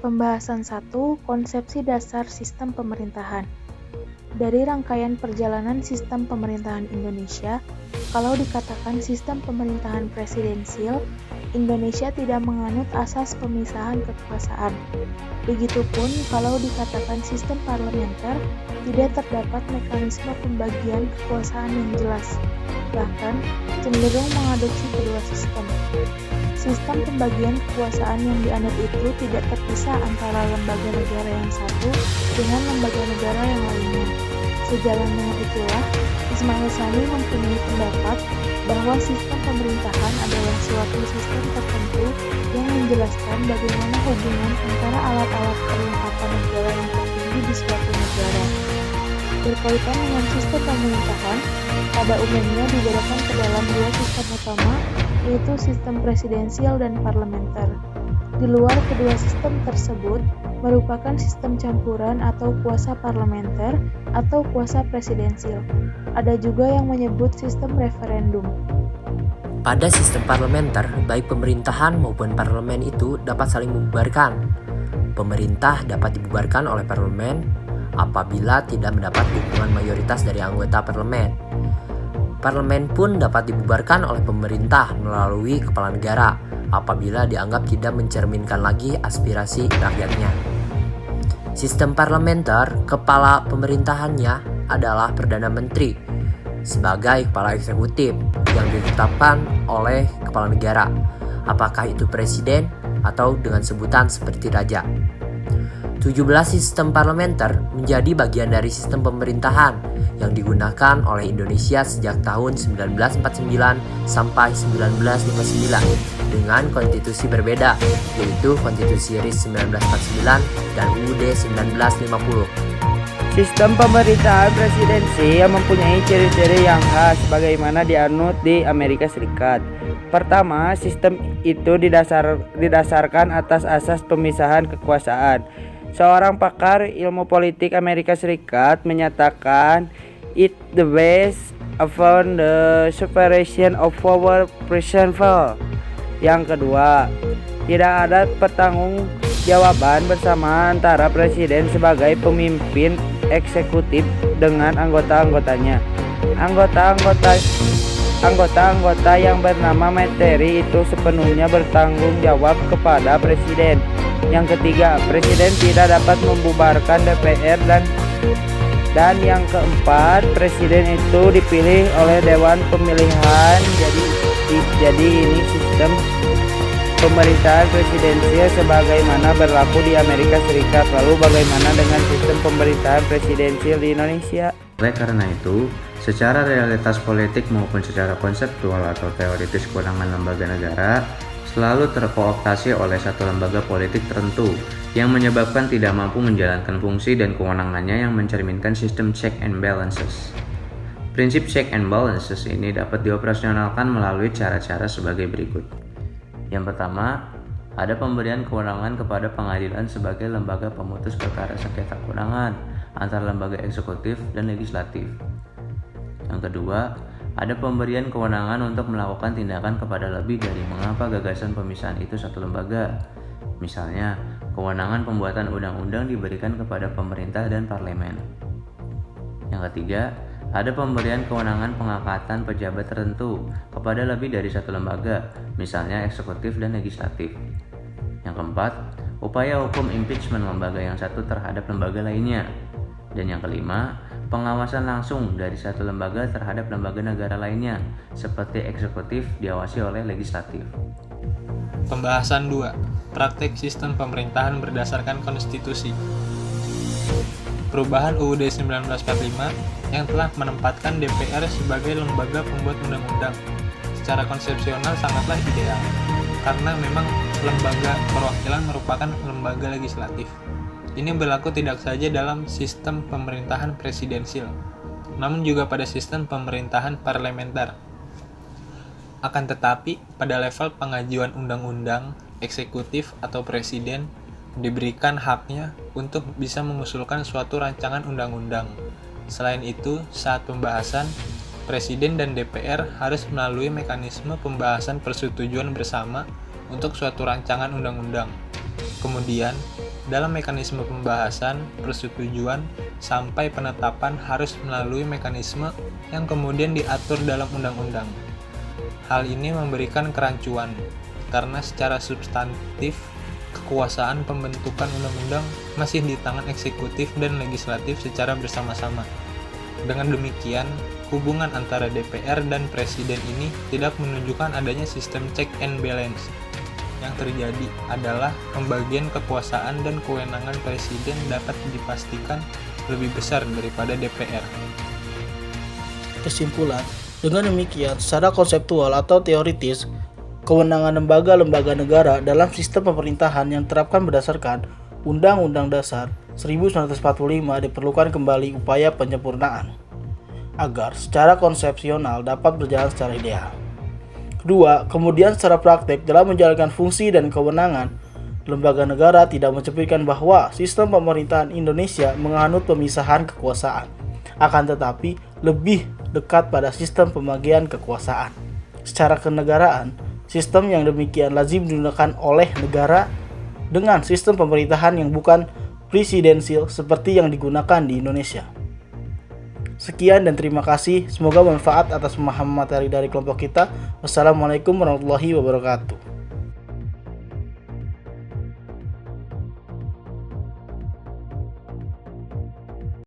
Pembahasan 1. Konsepsi dasar sistem pemerintahan. Dari rangkaian perjalanan sistem pemerintahan Indonesia, kalau dikatakan sistem pemerintahan presidensial, Indonesia tidak menganut asas pemisahan kekuasaan. Begitupun kalau dikatakan sistem parlementer, tidak terdapat mekanisme pembagian kekuasaan yang jelas, bahkan cenderung mengadopsi kedua sistem. Sistem pembagian kekuasaan yang dianut itu tidak terpisah antara lembaga negara yang satu dengan lembaga negara yang lainnya. Sejalan dengan itulah, Ismail Sani mempunyai pendapat bahwa sistem pemerintahan adalah suatu sistem tertentu yang menjelaskan bagaimana hubungan antara alat-alat perlengkapan negara yang tertinggi di suatu negara. Berkaitan dengan sistem pemerintahan, pada umumnya dibedakan ke dalam dua sistem utama, yaitu sistem presidensial dan parlementer. Di luar kedua sistem tersebut, merupakan sistem campuran atau kuasa parlementer atau kuasa presidensial. Ada juga yang menyebut sistem referendum. Pada sistem parlementer, baik pemerintahan maupun parlemen itu dapat saling membubarkan. Pemerintah dapat dibubarkan oleh parlemen apabila tidak mendapat dukungan mayoritas dari anggota parlemen. Parlemen pun dapat dibubarkan oleh pemerintah melalui kepala negara apabila dianggap tidak mencerminkan lagi aspirasi rakyatnya. Sistem parlementer, kepala pemerintahannya adalah Perdana Menteri sebagai kepala eksekutif yang ditetapkan oleh kepala negara, apakah itu presiden atau dengan sebutan seperti raja. 17 sistem parlementer menjadi bagian dari sistem pemerintahan yang digunakan oleh Indonesia sejak tahun 1949 sampai 1959 dengan konstitusi berbeda, yaitu Konstitusi RIS 1949 dan UUD 1950. Sistem pemerintahan presidensi yang mempunyai ciri-ciri yang khas sebagaimana dianut di Amerika Serikat. Pertama, sistem itu didasarkan atas asas pemisahan kekuasaan. Seorang pakar ilmu politik Amerika Serikat menyatakan it the based upon the separation of power principle. Yang kedua, tidak ada pertanggungjawaban bersama antara presiden sebagai pemimpin eksekutif dengan anggota-anggotanya. Anggota-anggota yang bernama materi itu sepenuhnya bertanggung jawab kepada presiden. Yang ketiga, presiden tidak dapat membubarkan DPR dan yang keempat, presiden itu dipilih oleh Dewan Pemilihan. Jadi ini sistem pemerintahan presidensial sebagaimana berlaku di Amerika Serikat. Lalu bagaimana dengan sistem pemerintahan presidensial di Indonesia? Oleh karena itu, secara realitas politik maupun secara konseptual atau teoritis kewenangan lembaga negara selalu terkooptasi oleh satu lembaga politik tertentu yang menyebabkan tidak mampu menjalankan fungsi dan kewenangannya yang mencerminkan sistem check and balances. Prinsip check and balances ini dapat dioperasionalkan melalui cara-cara sebagai berikut. Yang pertama, ada pemberian kewenangan kepada pengadilan sebagai lembaga pemutus perkara sengketa kewenangan antara lembaga eksekutif dan legislatif. Yang kedua, ada pemberian kewenangan untuk melakukan tindakan kepada lebih dari mengapa gagasan pemisahan itu satu lembaga. Misalnya, kewenangan pembuatan undang-undang diberikan kepada pemerintah dan parlemen. Yang ketiga, ada pemberian kewenangan pengangkatan pejabat tertentu kepada lebih dari satu lembaga, misalnya eksekutif dan legislatif. Yang keempat, upaya hukum impeachment lembaga yang satu terhadap lembaga lainnya. Dan yang kelima, pengawasan langsung dari satu lembaga terhadap lembaga negara lainnya, seperti eksekutif diawasi oleh legislatif. Pembahasan 2. Praktek sistem pemerintahan berdasarkan konstitusi. Perubahan UUD 1945 yang telah menempatkan DPR sebagai lembaga pembuat undang-undang secara konsepsional sangatlah ideal, karena memang lembaga perwakilan merupakan lembaga legislatif. Ini berlaku tidak saja dalam sistem pemerintahan presidensial, namun juga pada sistem pemerintahan parlementer. Akan tetapi, pada level pengajuan undang-undang, eksekutif atau presiden diberikan haknya untuk bisa mengusulkan suatu rancangan undang-undang. Selain itu, saat pembahasan, presiden dan DPR harus melalui mekanisme pembahasan persetujuan bersama untuk suatu rancangan undang-undang. Kemudian, Dalam mekanisme pembahasan, persetujuan, sampai penetapan harus melalui mekanisme yang kemudian diatur dalam undang-undang. Hal ini memberikan kerancuan, karena secara substantif, kekuasaan pembentukan undang-undang masih di tangan eksekutif dan legislatif secara bersama-sama. Dengan demikian, hubungan antara DPR dan Presiden ini tidak menunjukkan adanya sistem check and balance. Yang terjadi adalah pembagian kekuasaan dan kewenangan Presiden dapat dipastikan lebih besar daripada DPR. Kesimpulan, dengan demikian, secara konseptual atau teoritis, kewenangan lembaga-lembaga negara dalam sistem pemerintahan yang diterapkan berdasarkan Undang-Undang Dasar 1945 diperlukan kembali upaya penyempurnaan agar secara konsepsional dapat berjalan secara ideal. Kedua, kemudian secara praktek dalam menjalankan fungsi dan kewenangan, lembaga negara tidak mencerminkan bahwa sistem pemerintahan Indonesia menganut pemisahan kekuasaan, akan tetapi lebih dekat pada sistem pembagian kekuasaan. Secara kenegaraan, sistem yang demikian lazim digunakan oleh negara dengan sistem pemerintahan yang bukan presidensial seperti yang digunakan di Indonesia. Sekian dan terima kasih. Semoga bermanfaat atas pemahaman materi dari kelompok kita. Wassalamualaikum warahmatullahi wabarakatuh.